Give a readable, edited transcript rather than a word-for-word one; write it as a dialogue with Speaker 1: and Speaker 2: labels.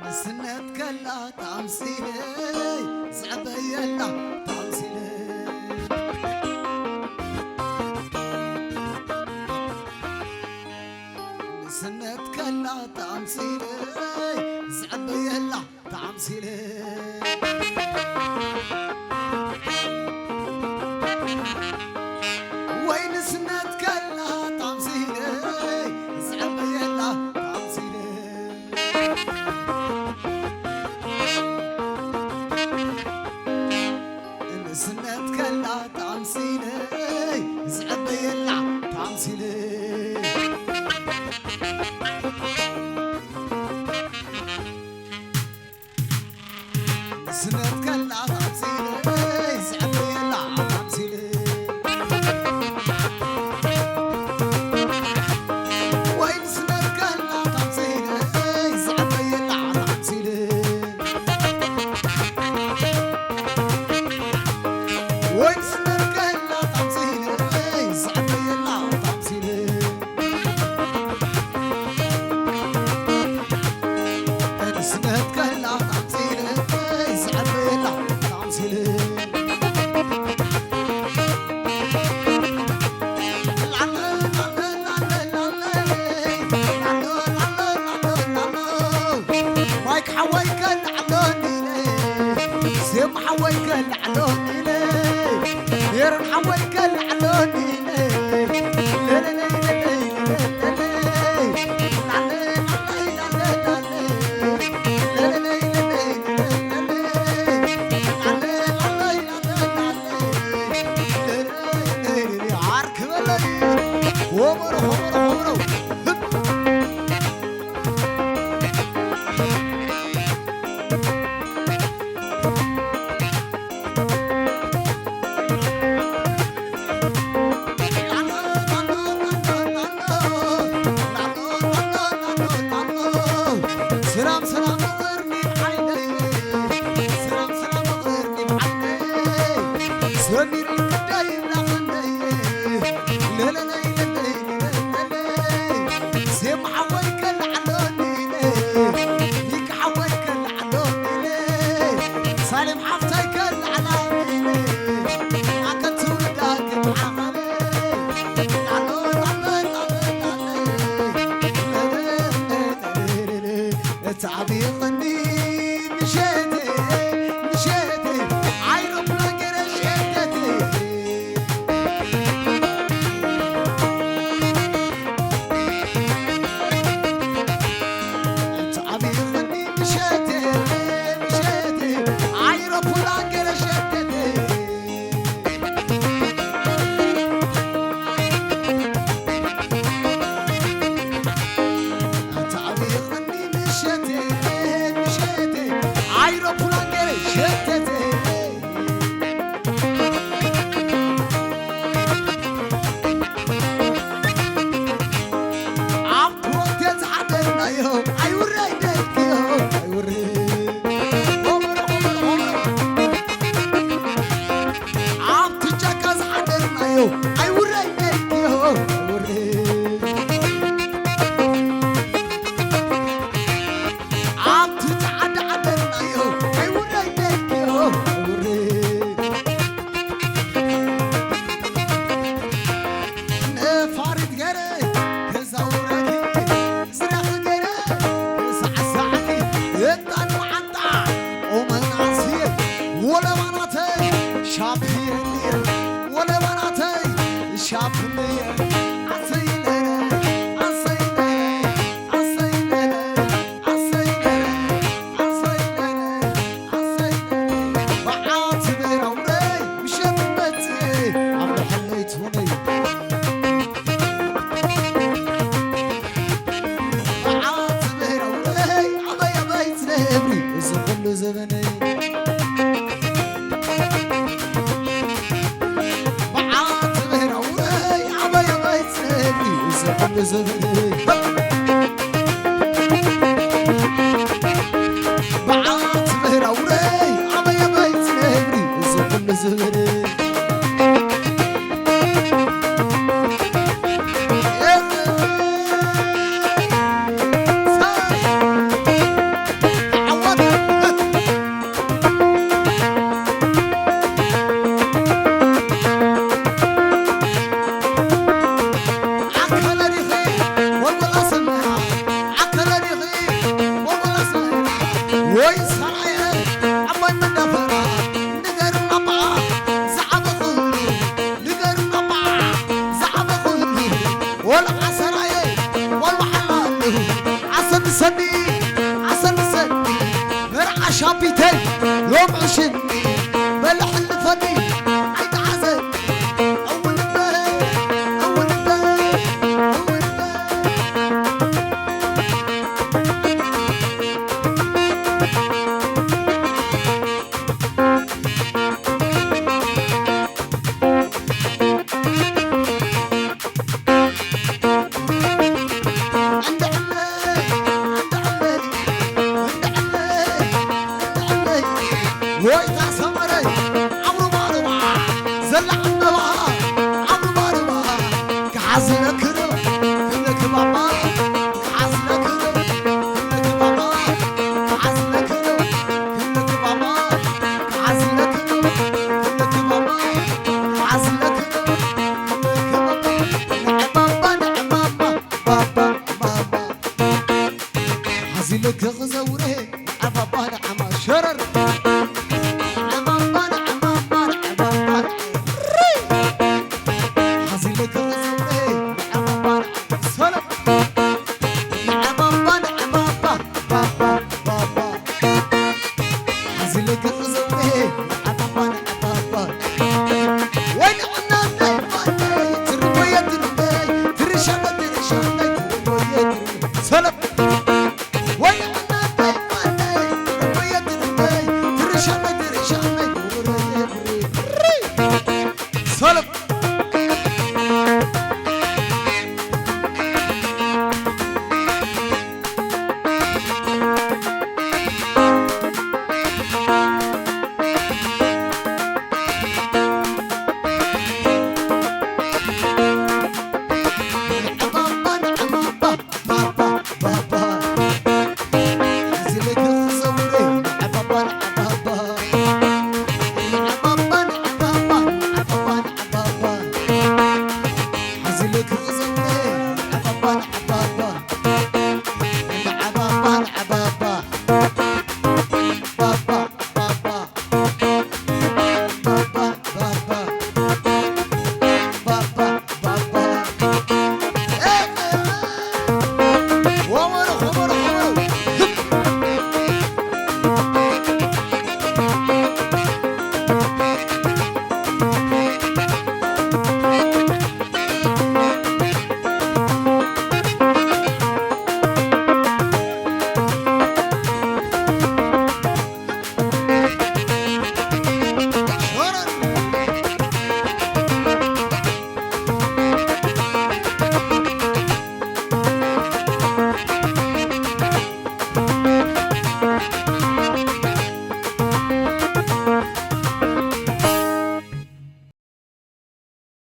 Speaker 1: سنت كلا تمثيلي زعبيلا تمثيلي سنت كلا تمثيلي زعبيلا تمثيلي وين سنت كلا تمثيلي زعبيلا تمثيلي سنت كلا تمثيلي زعبيلا تمثيلي سنت كلا تمثيلي زعبيلا تمثيلي وين سنت كلا تمثيلي زعبيلا تمثيلي وين سنت كلا تمثيلي زعبيلا تمثيلي سنت كلا تمثيلي زعبيلا تمثيلي مايك حويك العلوني ليه سيم حويك العلوني ليه غير حويك العلوني ليه لا لا لا سلام سلام غيرني بعيني سلام سلام غيرني بعيني سمير الكدايم لغني لا لا لا لا لا سيم حويك العلوني ليك حويك العلوني ليه سالم حفتيك العلوني ليه ما كنت ولدك معاملي تعبيطني مشيتي مشيتي عيرب نقر شدتي تعبيطني مشيتي مشيتي عيرب نقر شدتي مشيتي مشيتي عايرة بولانجري شتتي عبو تزحدنا يوم ايورينك يوم ايورينك عمر عمر عمر عب تجاكز حدنا يوم ايورينك يوم ايورينك ولا مناتي شابيني ولا مناتي شابيني عسيلة عسيلة عسيلة عسيلة عسيلة عسيلة بعاتبر عمري مشبتي عمري حليتوني بعاتبر عمري عبايا بيت نبري إذا كل زمني كل زمني بعاتبر عمري عبايا بيت نبري إذا كل زمني عسل سني عسل سني مرعى شابيتين يوم عشن بلح الفني عيد عزل أول البيت أول البيت أول ويتا سمري عمرو ماروا زل عمروا عمرو ماروا كعزنا كرو كلك بابا كعزنا كرو كلك بابا كعزنا كرو كلك بابا كعزنا كرو كلك بابا كعزنا كرو كلك بابا نعم بابا بابا عزلك غزوري بابا نعم شرر